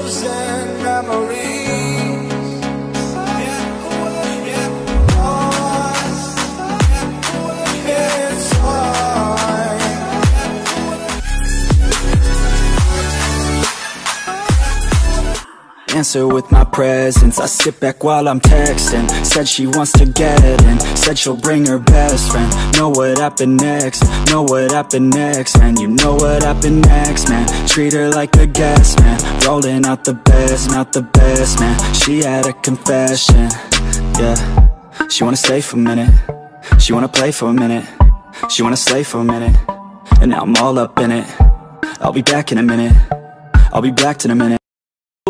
losing memories. It's fine. Answer with my presence, I sit back while I'm texting. Said she wants to get in, said she'll bring her best friend. Know what happened next, know what happened next. And you know what happened next, man. Treat her like a guest, man. Rolling out the best, not the best, man. She had a confession, yeah. She wanna stay for a minute, she wanna play for a minute, she wanna slay for a minute. And now I'm all up in it. I'll be back in a minute, I'll be back in a minute.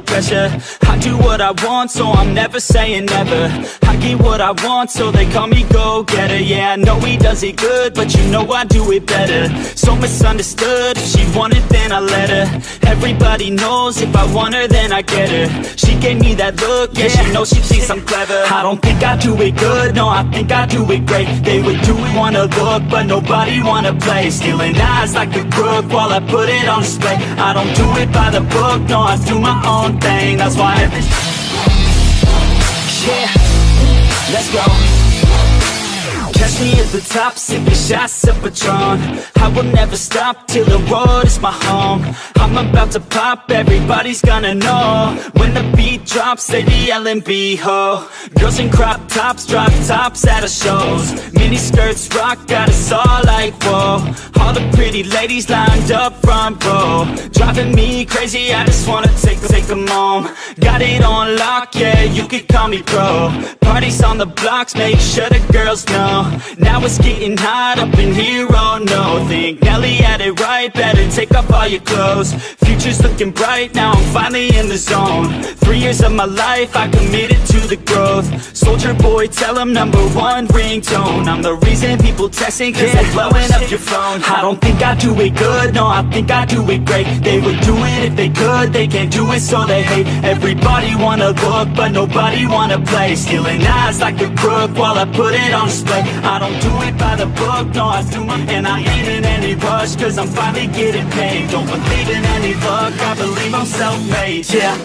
Pressure, I do what I want, so I'm never saying never. I get what I want, so they call me go-getter. Yeah, I know he does it good, but you know I do it better. So misunderstood, if she wanted then I let her. Everybody knows if I want her then I get her. She gave me that look, yeah, she knows she thinks I'm clever. I don't think I do it good, no, I think I do it great. They would do it, wanna look, but nobody wanna play. Stealing eyes like a crook while I put it on display. I don't do it by the book, no, I do my own thing, that's why I have this. Yeah, let's go. Catch me at the top, sipping shots of Patron. I will never stop till the road is my home. I'm about to pop, everybody's gonna know. When the beat drops, they be yelling B-ho. Girls in crop tops, drop tops at our shows. Mini skirts rock, got us all like whoa. All the pretty ladies lined up front row. Driving me crazy, I just wanna take them home. Got it on lock, yeah, you could call me pro. Parties on the blocks, make sure the girls know. Now it's getting hot up in here, oh no. Think Nelly had it right, better take off all your clothes. Future's looking bright, now I'm finally in the zone. 3 years of my life, I committed to the growth. Soldier boy, tell him #1 ringtone. I'm the reason people texting, cause they're blowing up your phone. I don't think I do it good, no, I think I do it great. They would do it if they could, they can't do it so they hate. Everybody wanna look, but nobody wanna play. Stealing eyes like a crook while I put it on display. I don't do it by the book, no, I do my. And I ain't in any rush, cause I'm finally getting paid. Don't believe in any luck, I believe I'm self-made, yeah.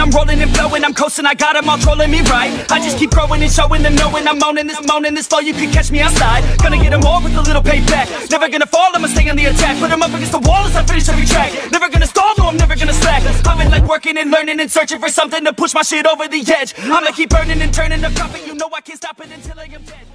I'm rolling and flowing, I'm coasting, I got them all trolling me right. I just keep growing and showing them, knowing I'm moaning this flow, you can catch me outside. Gonna get them all with a little payback. Never gonna fall, I'ma stay on the attack. Put them up against the wall as I finish every track. Never gonna stall, no, I'm never gonna slack. I've been like working and learning and searching for something to push my shit over the edge. I'ma keep burning and turning the profit, you know I can't stop it until I am dead.